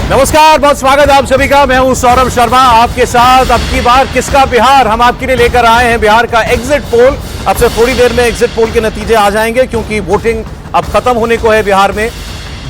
नमस्कार, बहुत स्वागत है आप सभी का। मैं हूं सौरभ शर्मा आपके साथ। अब की बार किसका बिहार हम आपके लिए लेकर आए हैं बिहार का एग्जिट पोल। अब से थोड़ी देर में एग्जिट पोल के नतीजे आ जाएंगे क्योंकि वोटिंग अब खत्म होने को है बिहार में।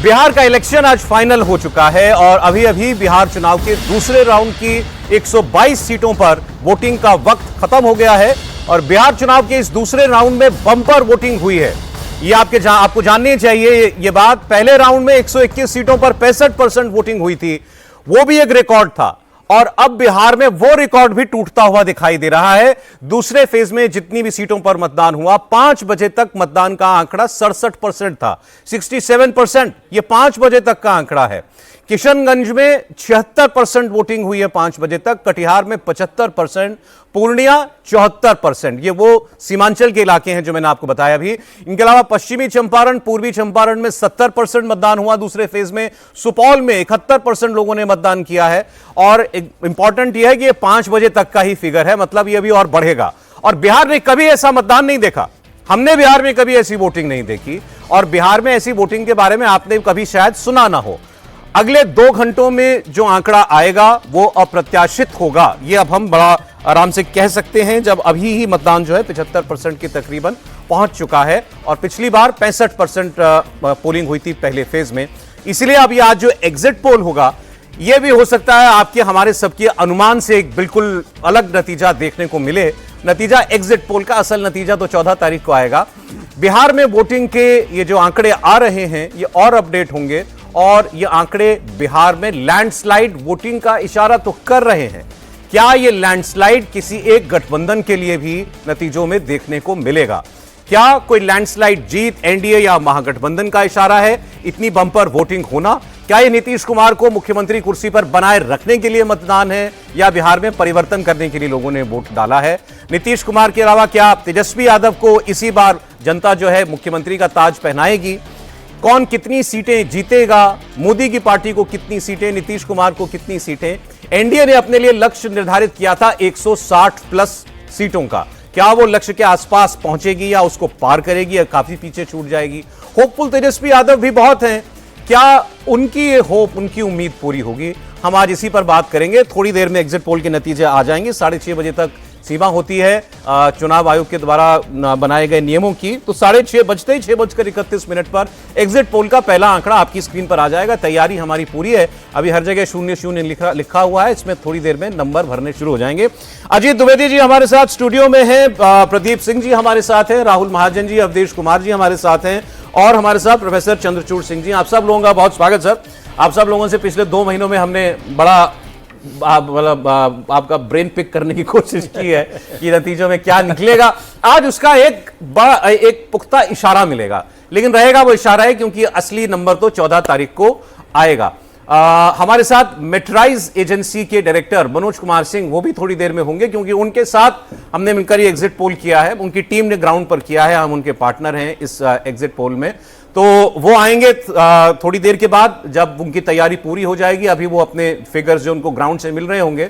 बिहार का इलेक्शन आज फाइनल हो चुका है और अभी अभी बिहार चुनाव के दूसरे राउंड की 122 सीटों पर वोटिंग का वक्त खत्म हो गया है और बिहार चुनाव के इस दूसरे राउंड में बम्पर वोटिंग हुई है। ये आपको जाननी चाहिए ये बात। पहले राउंड में 121 सीटों पर 65% वोटिंग हुई थी, वो भी एक रिकॉर्ड था और अब बिहार में वो रिकॉर्ड भी टूटता हुआ दिखाई दे रहा है। दूसरे फेज में जितनी भी सीटों पर मतदान हुआ, 5 बजे तक मतदान का आंकड़ा 67% था, 67%। ये 5 बजे तक का आंकड़ा है। किशनगंज में 76% वोटिंग हुई है 5 बजे तक, कटिहार में 75%, पूर्णिया 74%। ये वो सीमांचल के इलाके हैं जो मैंने आपको बताया अभी। इनके अलावा पश्चिमी चंपारण, पूर्वी चंपारण में 70% मतदान हुआ दूसरे फेज में। सुपौल में 71% लोगों ने मतदान किया है और इंपॉर्टेंट यह है कि ये 5 बजे तक का ही फिगर है, मतलब ये अभी और बढ़ेगा। और बिहार ने कभी ऐसा मतदान नहीं देखा, हमने बिहार में कभी ऐसी वोटिंग नहीं देखी और बिहार में ऐसी वोटिंग के बारे में आपने कभी शायद सुना ना हो। अगले 2 घंटों में जो आंकड़ा आएगा वो अप्रत्याशित होगा, ये अब हम बड़ा आराम से कह सकते हैं, जब अभी ही मतदान जो है 75% के तकरीबन पहुंच चुका है और पिछली बार 65% पोलिंग हुई थी पहले फेज में। इसलिए अब ये आज जो एग्जिट पोल होगा ये भी हो सकता है आपके हमारे सबके अनुमान से एक बिल्कुल अलग नतीजा देखने को मिले। नतीजा एग्जिट पोल का, असल नतीजा तो 14 तारीख को आएगा। बिहार में वोटिंग के ये जो आंकड़े आ रहे हैं ये और अपडेट होंगे और ये आंकड़े बिहार में लैंडस्लाइड वोटिंग का इशारा तो कर रहे हैं। क्या ये लैंडस्लाइड किसी एक गठबंधन के लिए भी नतीजों में देखने को मिलेगा? क्या कोई लैंडस्लाइड जीत एनडीए या महागठबंधन का इशारा है इतनी बम्पर वोटिंग होना? क्या ये नीतीश कुमार को मुख्यमंत्री कुर्सी पर बनाए रखने के लिए मतदान है या बिहार में परिवर्तन करने के लिए लोगों ने वोट डाला है? नीतीश कुमार के अलावा क्या तेजस्वी यादव को इसी बार जनता जो है मुख्यमंत्री का ताज पहनाएगी? कौन कितनी सीटें जीतेगा? मोदी की पार्टी को कितनी सीटें, नीतीश कुमार को कितनी सीटें? एनडीए ने अपने लिए लक्ष्य निर्धारित किया था 160 प्लस सीटों का। क्या वो लक्ष्य के आसपास पहुंचेगी या उसको पार करेगी या काफी पीछे छूट जाएगी? होपफुल तेजस्वी यादव भी बहुत हैं, क्या उनकी ये होप, उनकी उम्मीद पूरी होगी? हम आज इसी पर बात करेंगे। थोड़ी देर में एग्जिट पोल के नतीजे आ जाएंगे। 6:30 बजे तक सीमा होती है चुनाव आयोग के द्वारा बनाए गए नियमों की, तो 6:30 बजते ही 6:31 पर एग्जिट पोल का पहला आंकड़ा आपकी स्क्रीन पर आ जाएगा। तैयारी हमारी पूरी है, अभी हर जगह 00 लिखा हुआ है, इसमें थोड़ी देर में नंबर भरने शुरू हो जाएंगे। अजीत द्विवेदी जी हमारे साथ स्टूडियो में हैं, प्रदीप सिंह जी हमारे साथ हैं, राहुल महाजन जी, अवधेश कुमार जी हमारे साथ हैं और हमारे साथ प्रोफेसर चंद्रचूड़ सिंह जी। आप सब लोगों का बहुत स्वागत सर। आप सब लोगों से पिछले 2 महीनों में हमने बड़ा मतलब आपका ब्रेन पिक करने की कोशिश की है कि नतीजों में क्या निकलेगा। आज उसका एक पुख्ता इशारा मिलेगा, लेकिन रहेगा वो इशारा है क्योंकि असली नंबर तो 14 तारीख को आएगा। हमारे साथ मेट्राइज एजेंसी के डायरेक्टर मनोज कुमार सिंह वो भी थोड़ी देर में होंगे क्योंकि उनके साथ हमने मिलकर ये एग्जिट पोल किया है, उनकी टीम ने ग्राउंड पर किया है, हम उनके पार्टनर हैं इस एग्जिट पोल में। तो वो आएंगे थोड़ी देर के बाद जब उनकी तैयारी पूरी हो जाएगी। अभी वो अपने फिगर्स जो उनको ग्राउंड से मिल रहे होंगे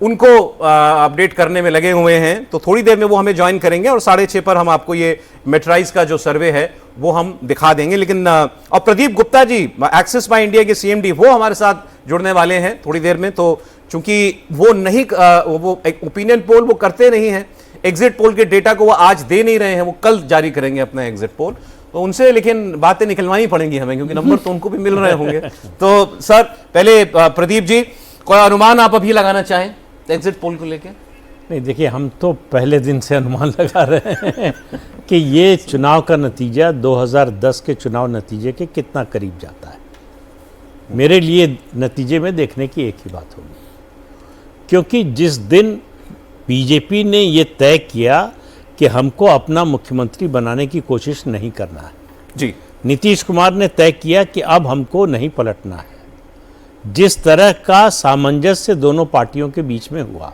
उनको अपडेट करने में लगे हुए हैं, तो थोड़ी देर में वो हमें ज्वाइन करेंगे और 6:30 पर हम आपको ये मेट्राइज का जो सर्वे है वो हम दिखा देंगे। लेकिन और Pradeep Gupta ji axis by India के सीएमडी वो हमारे साथ जुड़ने वाले हैं थोड़ी देर में। तो चूंकि वो नहीं वो एक ओपिनियन पोल वो करते नहीं हैं, एग्जिट पोल के डेटा को वो आज दे नहीं रहे हैं, वो कल जारी करेंगे अपना एग्जिट पोल, तो उनसे लेकिन बातें निकलवानी पड़ेंगी हमें क्योंकि नंबर तो उनको भी मिल रहे होंगे। तो सर पहले प्रदीप जी कोई अनुमान आप अभी लगाना चाहें एग्जिट पोल को लेके? नहीं, देखिए हम तो पहले दिन से अनुमान लगा रहे हैं कि ये चुनाव का नतीजा 2010 के चुनाव नतीजे के कितना करीब जाता है। मेरे लिए नतीजे में देखने की एक ही बात होगी, क्योंकि जिस दिन बीजेपी ने ये तय किया कि हमको अपना मुख्यमंत्री बनाने की कोशिश नहीं करना है जी, नीतीश कुमार ने तय किया कि अब हमको नहीं पलटना है। जिस तरह का सामंजस्य दोनों पार्टियों के बीच में हुआ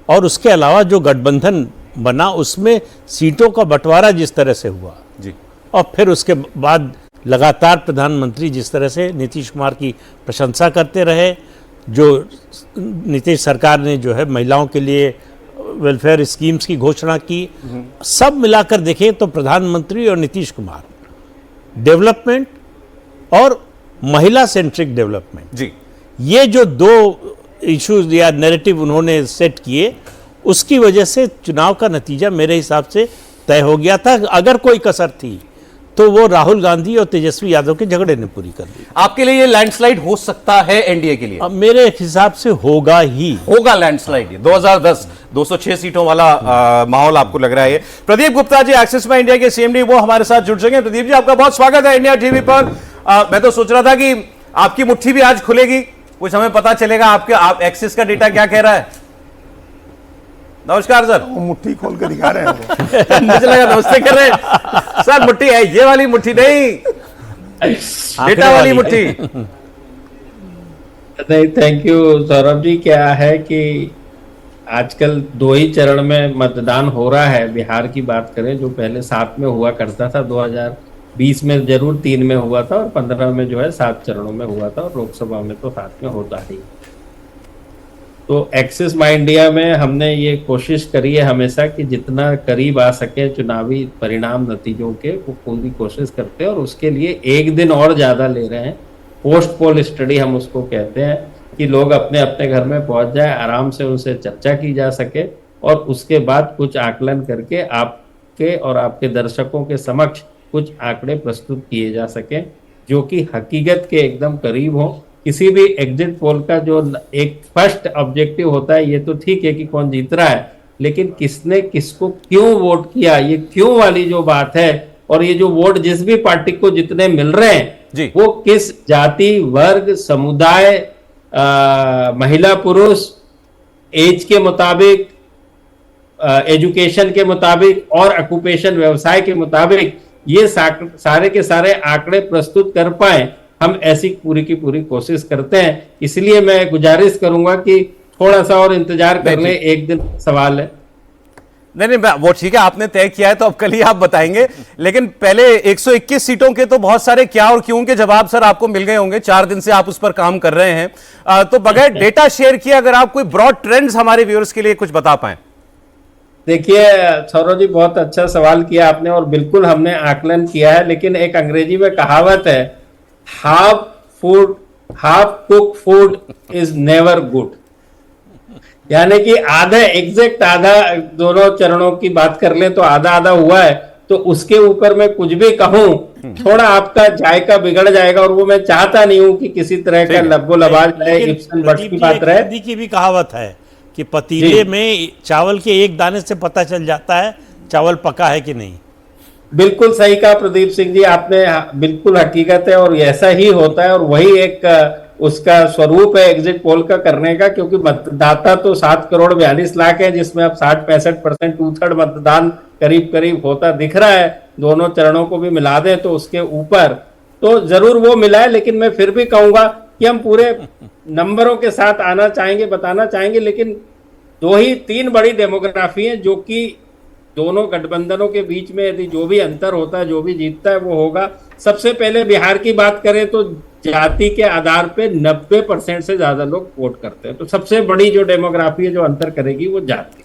और उसके अलावा जो गठबंधन बना उसमें सीटों का बंटवारा जिस तरह से हुआ जी, और फिर उसके बाद लगातार प्रधानमंत्री जिस तरह से नीतीश कुमार की प्रशंसा करते रहे, जो नीतीश सरकार ने जो है महिलाओं के लिए वेलफेयर स्कीम्स की घोषणा की, सब मिलाकर देखें तो प्रधानमंत्री और नीतीश कुमार डेवलपमेंट और महिला सेंट्रिक डेवलपमेंट, जी, ये जो दो इश्यूज या नैरेटिव उन्होंने सेट किए, उसकी वजह से चुनाव का नतीजा मेरे हिसाब से तय हो गया था। अगर कोई कसर थी तो वो राहुल गांधी और तेजस्वी यादव के झगड़े ने पूरी कर दी। आपके लिए ये लैंडस्लाइड हो सकता है एनडीए के लिए? अब मेरे हिसाब से होगा ही, होगा लैंडस्लाइड। ये 2010 206 सीटों वाला माहौल आपको लग रहा है? Pradeep Gupta ji, axis bank India के सीएमडी, वो हमारे साथ जुड़ सकें। प्रदीप जी, आपका बहुत स्वागत है इंडिया टीवी पर। मैं तो सोच रहा था कि आपकी मुट्ठी भी आज खुलेगी, कुछ हमें पता चलेगा आप एक्सिस का डेटा क्या कह रहा है। नमस्कार सर। वो मुट्ठी खोल कर दिखा रहे हैं मुझे लगा नमस्ते कर रहे हैं। सर मुट्ठी है, ये वाली मुट्ठी नहीं, डेटा वाली मुट्ठी। नहीं, थैंक यू सौरभ जी। क्या है कि आजकल 2 ही चरण में मतदान हो रहा है। बिहार की बात करें, जो पहले 7 में हुआ करता था, 2020 में जरूर 3 में हुआ था और 15 में जो है 7 चरणों में हुआ था, और लोकसभा में तो 7 में होता ही। तो एक्सिस माई इंडिया में हमने ये कोशिश करी है हमेशा कि जितना करीब आ सके चुनावी परिणाम नतीजों के, वो पूरी कोशिश करते हैं, और उसके लिए एक दिन और ज़्यादा ले रहे हैं। पोस्ट पोल स्टडी हम उसको कहते हैं, कि लोग अपने अपने घर में पहुंच जाए, आराम से उनसे चर्चा की जा सके, और उसके बाद कुछ आकलन करके आपके और आपके दर्शकों के समक्ष कुछ आंकड़े प्रस्तुत किए जा सके जो कि हकीकत के एकदम करीब हो। किसी भी एग्जिट पोल का जो एक फर्स्ट ऑब्जेक्टिव होता है, ये तो ठीक है कि कौन जीत रहा है, लेकिन किसने किसको क्यों वोट किया, ये क्यों वाली जो बात है, और ये जो वोट जिस भी पार्टी को जितने मिल रहे हैं वो किस जाति, वर्ग, समुदाय, महिला पुरुष, एज के मुताबिक, एजुकेशन के मुताबिक और ऑक्यूपेशन व्यवसाय के मुताबिक, ये सारे के सारे आंकड़े प्रस्तुत कर पाए, हम ऐसी पूरी की पूरी कोशिश करते हैं। इसलिए मैं गुजारिश करूंगा कि थोड़ा सा और इंतजार कर लें, एक दिन सवाल है। नहीं, वो ठीक है, आपने तय किया है तो अब कल ही आप बताएंगे, लेकिन पहले 121 सीटों के तो बहुत सारे क्या और क्यों के जवाब सर आपको मिल गए होंगे। 4 दिन से आप उस पर काम कर रहे हैं, तो बगैर डेटा शेयर किए अगर आप कोई ब्रॉड ट्रेंड्स हमारे व्यूअर्स के लिए कुछ बता पाए। देखिए सौरभ जी, बहुत अच्छा सवाल किया आपने, और बिल्कुल हमने आकलन किया है, लेकिन एक अंग्रेजी में कहावत है, half cook food is never good. यानी कि आधा एग्जैक्ट आधा, दोनों चरणों की बात कर ले तो आधा आधा हुआ है, तो उसके ऊपर मैं कुछ भी कहूं थोड़ा आपका जायका बिगड़ जाएगा, और वो मैं चाहता नहीं हूं कि किसी तरह का लब्बो लबाज रहे, इब्सन बट्स की बात रहे। हिंदी की भी कहावत है कि पतीले में चावल के एक दाने से पता चल जाता है चावल पका है कि नहीं। बिल्कुल सही कहा प्रदीप सिंह जी आपने, बिल्कुल हकीकत है, और ऐसा ही होता है, और वही एक उसका स्वरूप है एग्जिट पोल का करने का, क्योंकि मतदाता तो 7 करोड़ 42 लाख है, जिसमें अब 60-65% 2/3 मतदान करीब करीब होता दिख रहा है। दोनों चरणों को भी मिला दें तो उसके ऊपर तो जरूर वो मिला है, लेकिन मैं फिर भी कहूंगा कि हम पूरे नंबरों के साथ आना चाहेंगे, बताना चाहेंगे, लेकिन 3 बड़ी डेमोग्राफी है जो कि दोनों गठबंधनों के बीच में यदि जो भी अंतर होता है, जो भी जीतता है वो होगा। सबसे पहले बिहार की बात करें तो जाति के आधार पे 90% से ज्यादा लोग वोट करते हैं, तो सबसे बड़ी जो डेमोग्राफी है जो अंतर करेगी वो जाति।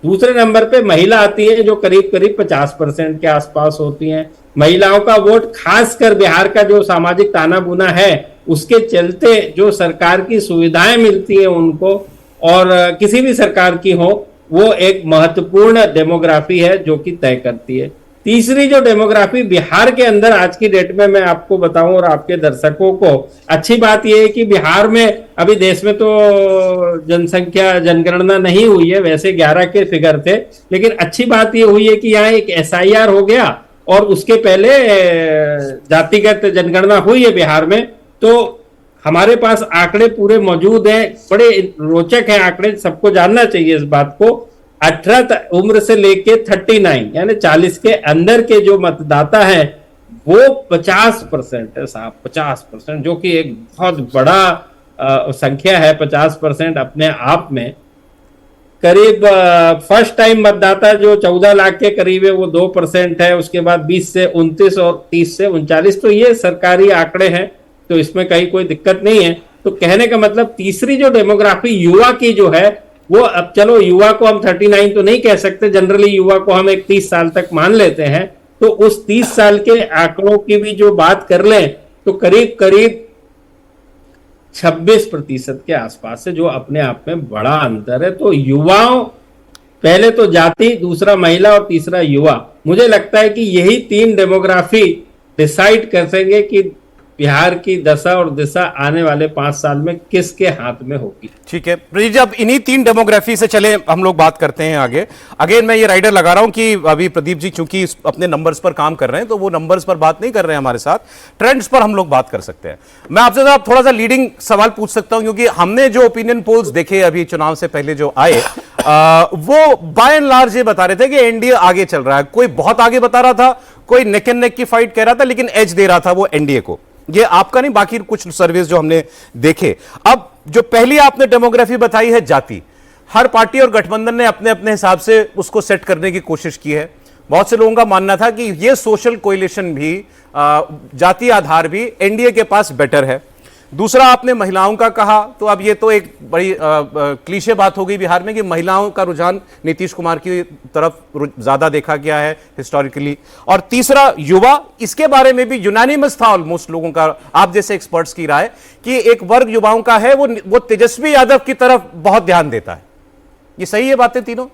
दूसरे नंबर पे महिला आती है, जो करीब करीब 50% के आसपास होती हैं। महिलाओं का वोट, खासकर बिहार का जो सामाजिक ताना बुना है उसके चलते जो सरकार की सुविधाएं मिलती है उनको, और किसी भी सरकार की हो, वो एक महत्वपूर्ण डेमोग्राफी है जो कि तय करती है। तीसरी जो डेमोग्राफी बिहार के अंदर आज की डेट में मैं आपको बताऊं और आपके दर्शकों को, अच्छी बात यह है कि बिहार में अभी देश में तो जनसंख्या जनगणना नहीं हुई है, वैसे 11 के फिगर थे, लेकिन अच्छी बात यह हुई है कि यहाँ एक SIR हो गया और उसके पहले जातिगत जनगणना हुई है बिहार में। तो हमारे पास आंकड़े पूरे मौजूद हैं, बड़े रोचक हैं आंकड़े, सबको जानना चाहिए इस बात को। 18 उम्र से लेके 39 यानी 40 के अंदर के जो मतदाता हैं वो 50% है साहब, 50%, जो कि एक बहुत बड़ा संख्या है। 50% अपने आप में। करीब फर्स्ट टाइम मतदाता जो 14 लाख के करीब है वो 2% है, उसके बाद 20 से 29 और 30 से 39। तो ये सरकारी आंकड़े हैं, तो इसमें कहीं कोई दिक्कत नहीं है। तो कहने का मतलब तीसरी जो डेमोग्राफी युवा की जो है वो, अब चलो युवा को हम 39 तो नहीं कह सकते, जनरली युवा को हम एक 30 साल तक मान लेते हैं, तो उस 30 साल के आंकड़ों की भी जो बात कर लें तो करीब करीब 26% के आसपास है, जो अपने आप में बड़ा अंतर है। तो युवाओं, पहले तो जाति, दूसरा महिला और तीसरा युवा, मुझे लगता है कि यही 3 डेमोग्राफी डिसाइड कर सकेंगे कि बिहार की दशा और दिशा आने वाले 5 साल में किसके हाथ में होगी। ठीक है प्रदीप जी, अब इन्हीं 3 डेमोग्राफी से चले हम लोग बात करते हैं आगे। अगेन मैं ये राइडर लगा रहा हूं कि अभी प्रदीप जी चूंकि अपने नंबर्स पर काम कर रहे हैं, तो वो नंबर्स पर बात नहीं कर रहे हैं हमारे साथ, ट्रेंड्स पर हम लोग बात कर सकते हैं। मैं आपसे साहब थोड़ा सा लीडिंग सवाल पूछ सकता हूं, क्योंकि हमने जो ओपिनियन पोल्स देखे अभी चुनाव से पहले जो आए, वो बाय एंड लार्ज ये बता रहे थे कि एनडीए आगे चल रहा है। कोई बहुत आगे बता रहा था, कोई नेक एंड नेक की फाइट कह रहा था, लेकिन एज दे रहा था वो एनडीए को। ये आपका नहीं, बाकी कुछ सर्वेस जो हमने देखे। अब जो पहली आपने डेमोग्राफी बताई है जाति, हर पार्टी और गठबंधन ने अपने अपने हिसाब से उसको सेट करने की कोशिश की है। बहुत से लोगों का मानना था कि ये सोशल कोएलिशन भी, जाति आधार भी एनडीए के पास बेटर है। दूसरा आपने महिलाओं का कहा, तो अब ये तो एक बड़ी क्लीशे बात हो गई बिहार में कि महिलाओं का रुझान नीतीश कुमार की तरफ ज्यादा देखा गया है हिस्टोरिकली। और तीसरा युवा, इसके बारे में भी यूनानिमस था ऑलमोस्ट लोगों का, आप जैसे एक्सपर्ट्स की राय, कि एक वर्ग युवाओं का है वो तेजस्वी यादव की तरफ बहुत ध्यान देता है। ये सही है बातें तीनों?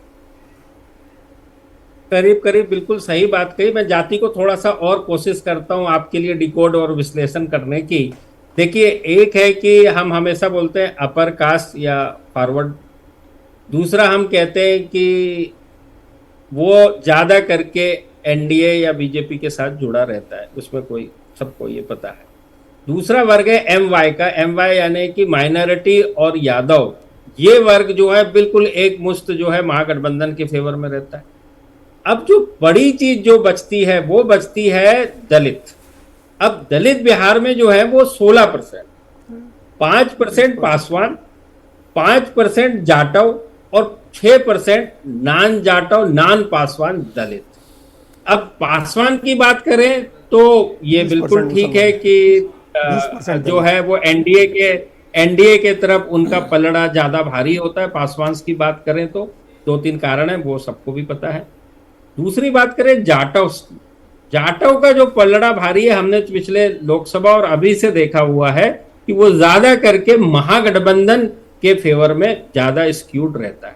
करीब करीब बिल्कुल सही बात कही। मैं जाति को थोड़ा सा और कोशिश करता हूं आपके लिए डिकोड और विश्लेषण करने की। देखिए, एक है कि हम हमेशा बोलते हैं अपर कास्ट या फॉरवर्ड, दूसरा हम कहते हैं कि वो ज्यादा करके एनडीए या बीजेपी के साथ जुड़ा रहता है, उसमें कोई सबको ये पता है। दूसरा वर्ग है एम वाई का, एम वाई यानी कि माइनॉरिटी और यादव। ये वर्ग जो है बिल्कुल एक मुश्त जो है महागठबंधन के फेवर में रहता है। अब जो बड़ी चीज जो बचती है वो बचती है दलित। अब दलित बिहार में जो है वो 16%, 5% पासवान, 5% जाटव और 6% नान जाटव नान पासवान दलित। अब पासवान की बात करें तो ये बिल्कुल ठीक है कि जो है वो एनडीए के तरफ उनका पलड़ा ज्यादा भारी होता है। पासवान की बात करें तो 2-3 कारण है, वो सबको भी पता है। दूसरी बात करें जाटव, जाटव का जो पलड़ा भारी है, हमने पिछले लोकसभा और अभी से देखा हुआ है कि वो ज्यादा करके महागठबंधन के फेवर में ज्यादा स्क्यूड रहता है।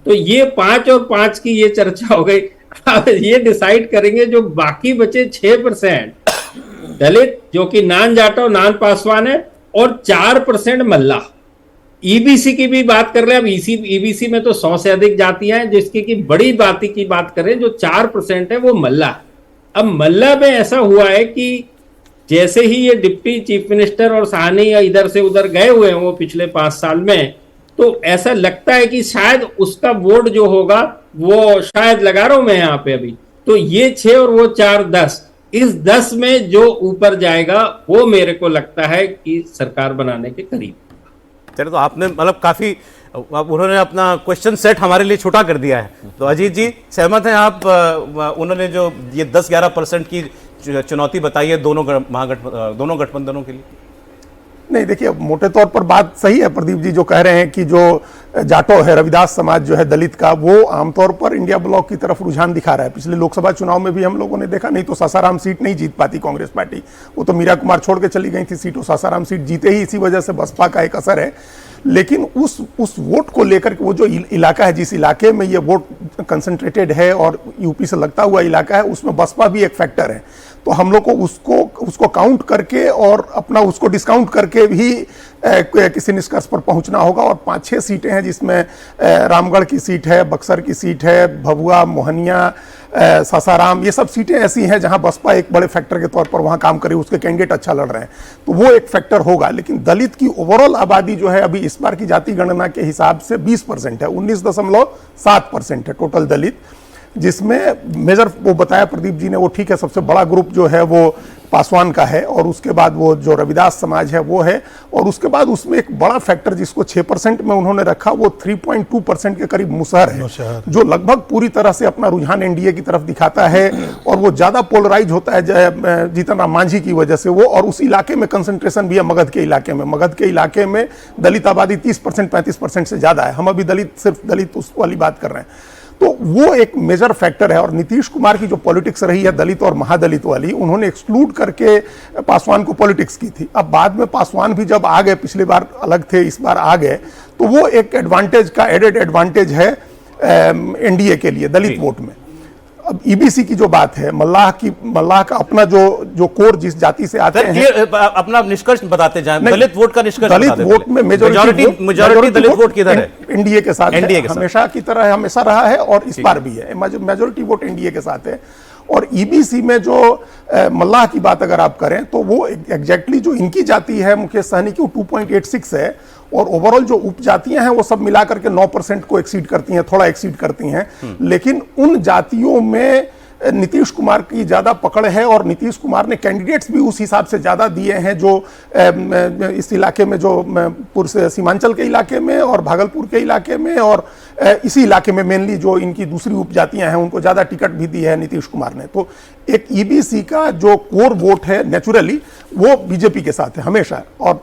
तो ये 5 और 5 की ये चर्चा हो गई। ये डिसाइड करेंगे जो बाकी बचे 6% दलित, जो कि नान जाटव नान पासवान है, और 4% मल्ला। ईबीसी की भी बात कर रहे हैं। अब ईबीसी में तो 100 से अधिक जातियां हैं, जिसकी की बड़ी जाति की बात करें जो 4% है वो मल्ला है। अब मल्ला में ऐसा हुआ है कि जैसे ही ये डिप्टी चीफ मिनिस्टर और साहनी इधर से उधर गए हुए हैं वो पिछले 5 साल में, तो ऐसा लगता है कि शायद उसका वोट जो होगा वो, शायद लगा रहा हूं मैं यहाँ पे अभी, तो ये 6 और वो 4, 10, इस 10 में जो ऊपर जाएगा वो मेरे को लगता है कि सरकार बनाने के करीब। चलो, तो आपने मतलब काफी, उन्होंने अपना क्वेश्चन सेट हमारे लिए छोटा कर दिया है। तो अजीत जी सहमत हैं आप? उन्होंने जो ये 10-11% की चुनौती बताई है दोनों गठबंधनों के लिए। नहीं, देखिए, मोटे तौर पर बात सही है प्रदीप जी जो कह रहे हैं कि जो जाटो है, रविदास समाज जो है दलित का, वो आमतौर पर इंडिया ब्लॉक की तरफ रुझान दिखा रहा है। पिछले लोकसभा चुनाव में भी हम लोगों ने देखा, नहीं तो सासाराम सीट नहीं जीत पाती कांग्रेस पार्टी, वो तो मीरा कुमार छोड़ के चली गई थी सीट, सासाराम सीट जीते ही इसी वजह से बसपा का एक असर है। लेकिन उस वोट को लेकर के, वो जो इलाका है, जिस इलाके में ये वोट कंसंट्रेटेड है और यूपी से लगता हुआ इलाका है, उसमें बसपा भी एक फैक्टर है। तो हम लोग को उसको काउंट करके और अपना उसको डिस्काउंट करके भी किसी निष्कर्ष पर पहुंचना होगा। और 5-6 सीटें हैं जिसमें रामगढ़ की सीट है, बक्सर की सीट है, भभुआ, मोहनिया, सासाराम, ये सब सीटें ऐसी हैं जहां बसपा एक बड़े फैक्टर के तौर पर वहां काम करे, उसके कैंडिडेट अच्छा लड़ रहे हैं, तो वो एक फैक्टर होगा। लेकिन दलित की ओवरऑल आबादी जो है अभी इस बार की जाति गणना के हिसाब से 20% है, 19.7% है टोटल दलित, जिसमें मेजर वो बताया प्रदीप जी ने, वो ठीक है, सबसे बड़ा ग्रुप जो है वो पासवान का है, और उसके बाद वो जो रविदास समाज है वो है, और उसके बाद उसमें एक बड़ा फैक्टर जिसको 6% में उन्होंने रखा, वो 3.2% के करीब मुसहर है, जो लगभग पूरी तरह से अपना रुझान एनडीए की तरफ दिखाता है, और वो ज्यादा पोलराइज होता है जीतन राम मांझी की वजह से वो। और उस इलाके में कंसंट्रेशन भी है, मगध के इलाके में दलित आबादी 30%, 35% से ज्यादा है। हम अभी सिर्फ दलित उस वाली बात कर रहे हैं। तो वो एक मेजर फैक्टर है। और नीतीश कुमार की जो पॉलिटिक्स रही है दलित और महादलित वाली, उन्होंने एक्सक्लूड करके पासवान को पॉलिटिक्स की थी। अब बाद में पासवान भी जब आ गए, पिछली बार अलग थे, इस बार आ गए, तो वो एक एडवांटेज का एडेड एडवांटेज है एनडीए के लिए दलित वोट में। अब ईबीसी की जो बात है, मल्लाह का अपना जो कोर जिस जाति से आते हैं, अपना निष्कर्ष बताते जाएं, दलित वोट का निष्कर्ष दलित वोट में मेजॉरिटी दलित वोट किधर है? एनडीए के साथ एनडीए के हमेशा की तरह हमेशा रहा है और इस बार भी है, मेजॉरिटी वोट एनडीए के साथ है। और ईबीसी में जो मल्लाह की बात अगर आप करें तो वो एग्जैक्टली जो इनकी जाति है मुकेश सहनी की, वो 2.86 है। और ओवरऑल जो उपजातियां हैं वो सब मिलाकर के 9% को एक्सीड करती हैं, थोड़ा एक्सीड करती हैं। लेकिन उन जातियों में नीतीश कुमार की ज्यादा पकड़ है और नीतीश कुमार ने कैंडिडेट्स भी उस हिसाब से ज्यादा दिए हैं, जो इस इलाके में, जो पूर्व सीमांचल के इलाके में और भागलपुर के इलाके में और इसी इलाके में मेनली जो इनकी दूसरी उपजातियां हैं उनको ज्यादा टिकट भी दी है नीतीश कुमार ने। तो एक ईबीसी का जो कोर वोट है नेचुरली वो बीजेपी के साथ है हमेशा। और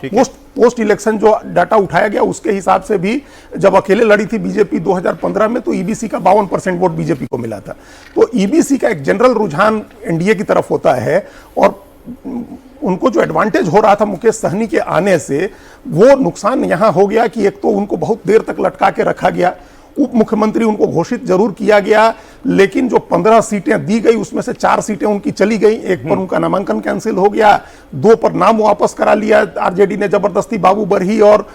पोस्ट इलेक्शन जो डाटा उठाया गया उसके हिसाब से भी जब अकेले लड़ी थी बीजेपी 2015 में, तो ईबीसी का 52% वोट बीजेपी को मिला था। तो ईबीसी का एक जनरल रुझान एनडीए की तरफ होता है। और उनको जो एडवांटेज हो रहा था मुकेश सहनी के आने से, वो नुकसान यहां हो गया कि एक तो उनको बहुत देर तक लटका के रखा गया, उप मुख्यमंत्री उनको घोषित जरूर किया गया, लेकिन जो 15 सीटें दी गई उसमें से 4 सीटें उनकी चली गई। एक पर उनका नामांकन कैंसिल हो गया, 2 पर नाम वापस करा लिया आरजेडी ने जबरदस्ती, बाबू बरही और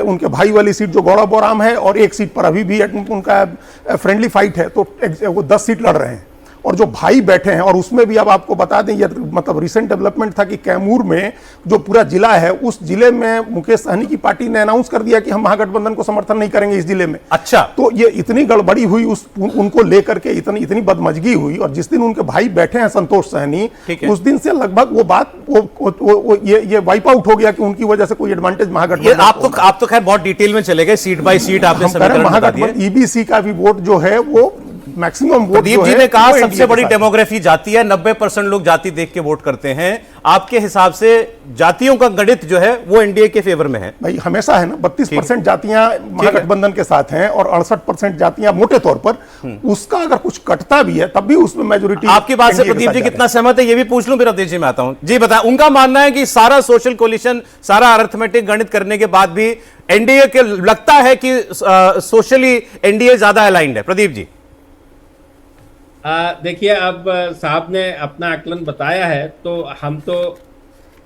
उनके भाई वाली सीट जो गौरव बोराम है, और एक सीट पर अभी भी उनका फ्रेंडली फाइट है। तो वो 10 सीट लड़ रहे हैं और जो भाई बैठे हैं। और उसमें भी अब आपको बता दें, ये मतलब रिसेंट डेवलपमेंट था कि कैमूर में जो पूरा जिला है, उस जिले में मुकेश सहनी की पार्टी ने अनाउंस कर दिया कि हम महागठबंधन को समर्थन नहीं करेंगे इस जिले में। अच्छा, तो ये इतनी गड़बड़ी हुई उनको लेकर के, इतनी बदमजगी हुई। और जिस दिन उनके भाई बैठे हैं संतोष सहनी, उस दिन से लगभग वो बात ये वाइप आउट हो गया कि उनकी वजह से कोई एडवांटेज महागठबंधन। आप तो खैर बहुत डिटेल में चले गए, सीट बाय सीट आपने महागठबंधन ईबीसी का भी वोट जो है वो मैक्सिमम वोट। प्रदीप जी ने कहा सबसे बड़ी डेमोग्राफी जाति है, 90% लोग जाति देख के वोट करते हैं। आपके हिसाब से जातियों का गणित जो है वो एनडीए के फेवर में है? भाई हमेशा है ना, 32% जातियां महागठबंधन के साथ हैं और 68% जातियां मोटे तौर पर। उसका अगर कुछ कटता भी है तब भी उसमें मेजोरिटी। आपकी बात से प्रदीप जी कितना सहमत है ये भी पूछ लूं, फिर अवधेश जी में आता हूं। जी बताएं, उनका मानना है कि सारा सोशल कोलिशन, सारा अरिथमेटिक गणित करने के बाद भी एनडीए के लगता है कि सोशली एनडीए ज्यादा अलाइंड है। प्रदीप जी देखिए, अब साहब ने अपना आकलन बताया है, तो हम तो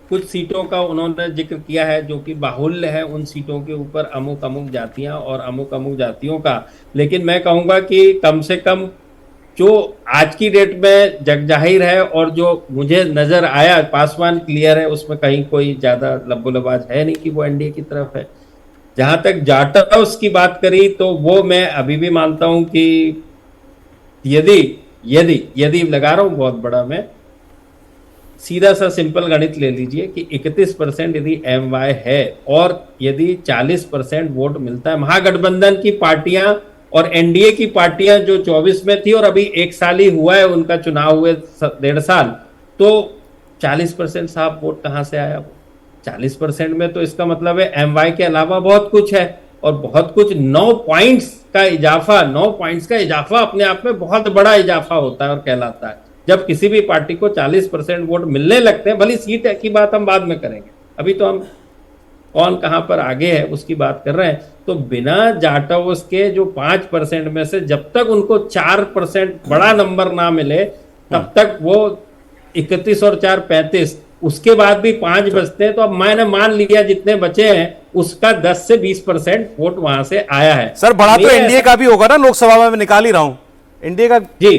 कुछ सीटों का उन्होंने जिक्र किया है जो कि बाहुल्य है, उन सीटों के ऊपर अमुक अमुक जातियां और अमुक अमुक जातियों का। लेकिन मैं कहूंगा कि कम से कम जो आज की डेट में जगजाहिर है और जो मुझे नजर आया, पासवान क्लियर है, उसमें कहीं कोई ज्यादा लब्बोलबाज है नहीं कि वो एनडीए की तरफ है। जहां तक जाटव की बात करी तो वो मैं अभी भी मानता हूं कि यदि लगा रहा हूं बहुत बड़ा, मैं सीधा सा सिंपल गणित ले लीजिए कि 31% यदि एमवाय है और यदि 40% वोट मिलता है, महागठबंधन की पार्टियां और एनडीए की पार्टियां जो 24 में थी और अभी 1 साल ही हुआ है उनका चुनाव हुए, 1.5 साल, तो 40% साहब वोट कहां से आया? 40% में तो इसका मतलब है एमवाय के अलावा बहुत कुछ है और बहुत कुछ। 9 पॉइंट्स का इजाफा अपने आप में बहुत बड़ा इजाफा होता है और कहलाता है। जब किसी भी पार्टी को 40% वोट मिलने लगते हैं, भली सीट की बात हम बाद में करेंगे, अभी तो हम कौन कहां पर आगे है उसकी बात कर रहे हैं। तो बिना जाटव के जो 5% में से जब तक उनको 4% बड़ा नंबर ना मिले तब तक वो 31 और 4 35, उसके बाद भी 5 बचते हैं। तो अब मैंने मान लिया जितने बचे हैं उसका 10 से 20% वोट वहां से आया है। सर बड़ा तो एनडीए का भी होगा ना, लोकसभा में मैं निकाल ही रहा हूं एनडीए का। जी,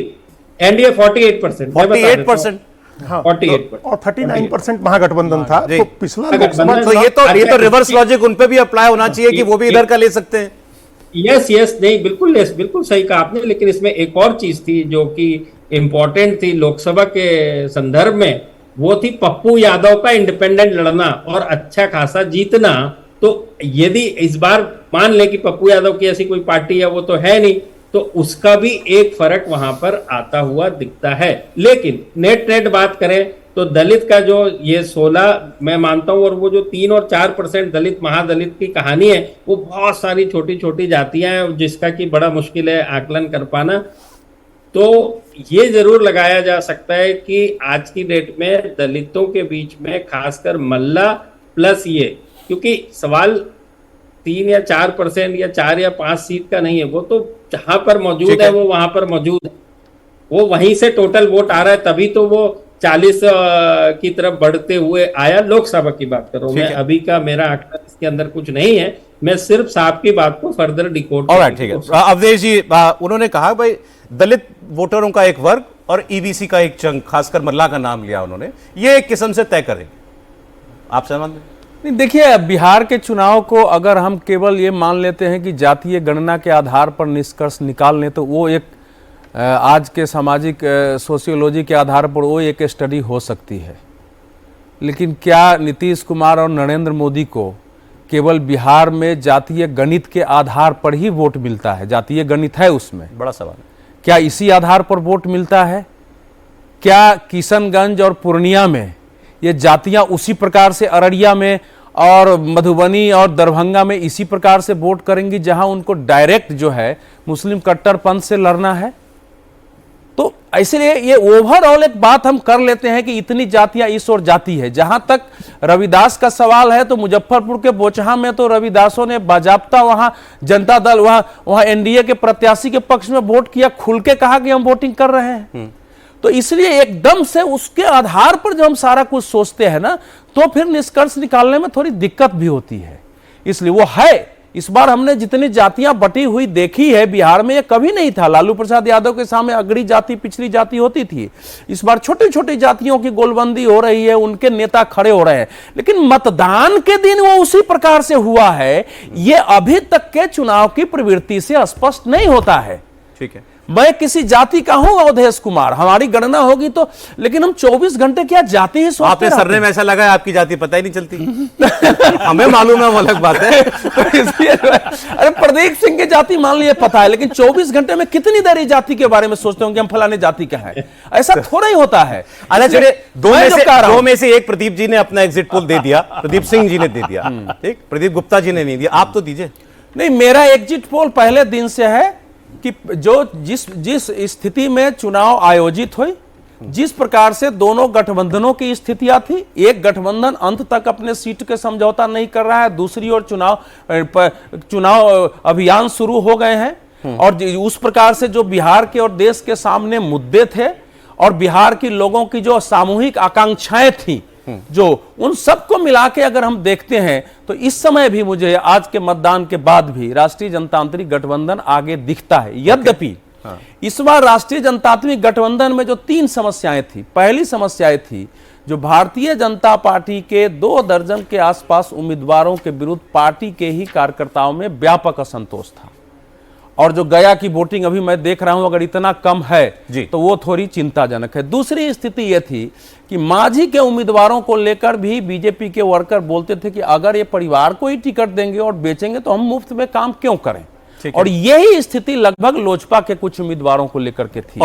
एनडीए 48%, 48%, हाँ, 48% और 39% महागठबंधन था। तो पिछला लोकसभा, तो ये तो रिवर्स लॉजिक उन पे भी अप्लाई होना चाहिए कि वो भी इधर का ले सकते हैं। यस, नहीं बिल्कुल सही कहा आपने। लेकिन इसमें एक और चीज थी जो कि इंपॉर्टेंट थी लोकसभा के संदर्भ में, वो थी पप्पू यादव का इंडिपेंडेंट लड़ना और अच्छा खासा जीतना। तो यदि इस बार मान ले कि पप्पू यादव की ऐसी कोई पार्टी है, वो तो है नहीं, तो उसका भी एक फर्क वहां पर आता हुआ दिखता है। लेकिन नेट बात करें तो दलित का जो ये 16 मैं मानता हूं, और वो जो 3 और 4% दलित महादलित की कहानी है, वो बहुत सारी छोटी छोटी जातियां हैं जिसका कि बड़ा मुश्किल है आकलन कर पाना। तो ये जरूर लगाया जा सकता है कि आज की डेट में दलितों के बीच में खासकर मल्ला प्लस ये, क्योंकि सवाल 3 या 4% या 4 या 5 सीट का नहीं है, वो तो जहां पर मौजूद है वो वहां पर मौजूद है, वो वहीं से टोटल वोट आ रहा है, तभी तो वो 40 की तरफ बढ़ते हुए आया। लोकसभा की बात कर रहा हूं मैं, अभी का मेरा आंकड़ा इसके अंदर कुछ नहीं है, मैं सिर्फ साहब की बात को फर्दर डिकोड। ठीक है अवधेश जी, उन्होंने कहा भाई दलित वोटरों का एक वर्ग और ईबीसी का एक चंक, खासकर मल्ला का नाम लिया उन्होंने, ये एक किस्म से तय करेंगे, आप सहमत हैं? नहीं, देखिए बिहार के चुनाव को अगर हम केवल ये मान लेते हैं कि जातीय गणना के आधार पर निष्कर्ष निकाल लें, तो वो एक आज के सामाजिक सोशियोलॉजी के आधार पर वो एक स्टडी हो सकती है। लेकिन क्या नीतीश कुमार और नरेंद्र मोदी को केवल बिहार में जातीय गणित के आधार पर ही वोट मिलता है? जातीय गणित है उसमें, बड़ा सवाल है। क्या इसी आधार पर वोट मिलता है? क्या किशनगंज और पूर्णिया में ये जातियां उसी प्रकार से अररिया में और मधुबनी और दरभंगा में इसी प्रकार से वोट करेंगी जहां उनको डायरेक्ट जो है मुस्लिम कट्टरपंथ से लड़ना है? तो इसलिए ये ओवरऑल एक बात हम कर लेते हैं कि इतनी जातियां इस ओर जाती है। जहां तक रविदास का सवाल है, तो मुजफ्फरपुर के बोचहा में तो रविदासों ने बाजाप्ता वहां जनता दल वहां एनडीए के प्रत्याशी के पक्ष में वोट किया, खुल के कहा कि हम वोटिंग कर रहे हैं। तो इसलिए एकदम से उसके आधार पर जब हम सारा कुछ सोचते हैं ना, तो फिर निष्कर्ष निकालने में थोड़ी दिक्कत भी होती है। इसलिए वो है, इस बार हमने जितनी जातियां बटी हुई देखी है बिहार में, ये कभी नहीं था। लालू प्रसाद यादव के सामने अगड़ी जाति पिछड़ी जाति होती थी, इस बार छोटी छोटी जातियों की गोलबंदी हो रही है, उनके नेता खड़े हो रहे हैं। लेकिन मतदान के दिन वो उसी प्रकार से हुआ है, ये अभी तक के चुनाव की प्रवृत्ति से स्पष्ट नहीं होता है। ठीक है, मैं किसी जाति का हूं अवधेश कुमार, हमारी गणना होगी तो, लेकिन हम 24 घंटे क्या जाति ही सोचते आपने सरने में ऐसा लगा है आपकी जाति पता ही नहीं चलती। हमें मालूम है, वो अलग बात है। तो इसलिए अरे प्रदीप सिंह की जाति मान लिए पता है, लेकिन 24 घंटे में कितनी देर जाति के बारे में सोचते होंगे हम फलाने जाति का है? ऐसा थोड़ा ही होता है। अच्छा चलिए, दो में से एक प्रदीप जी ने अपना एग्जिट पोल दे दिया, प्रदीप सिंह जी ने दे दिया, ठीक, प्रदीप गुप्ता जी ने नहीं दिया, आप तो दीजिए। नहीं, मेरा एग्जिट पोल पहले दिन से है कि जो जिस स्थिति में चुनाव आयोजित हुई, जिस प्रकार से दोनों गठबंधनों की स्थितियां थी, एक गठबंधन अंत तक अपने सीट के समझौता नहीं कर रहा है, दूसरी ओर चुनाव अभियान शुरू हो गए हैं, और उस प्रकार से जो बिहार के और देश के सामने मुद्दे थे और बिहार की लोगों की जो सामूहिक आकांक्षाएं थी, जो उन सबको मिला के अगर हम देखते हैं, तो इस समय भी मुझे आज के मतदान के बाद भी राष्ट्रीय जनतांत्रिक गठबंधन आगे दिखता है। यद्यपि इस बार राष्ट्रीय जनतांत्रिक गठबंधन में जो 3 समस्याएं थी, पहली समस्याएं थी जो भारतीय जनता पार्टी के 2 दर्जन के आसपास उम्मीदवारों के विरुद्ध पार्टी के ही कार्यकर्ताओं में व्यापक असंतोष था, और जो गया की वोटिंग अभी मैं देख रहा हूं अगर इतना कम है तो वो थोड़ी चिंताजनक है। दूसरी स्थिति ये थी कि मांझी के उम्मीदवारों को लेकर भी बीजेपी के वर्कर बोलते थे कि अगर ये परिवार को ही टिकट देंगे और बेचेंगे तो हम मुफ्त में काम क्यों करें, और यही स्थिति लगभग लोजपा के कुछ उम्मीदवारों को लेकर के थी।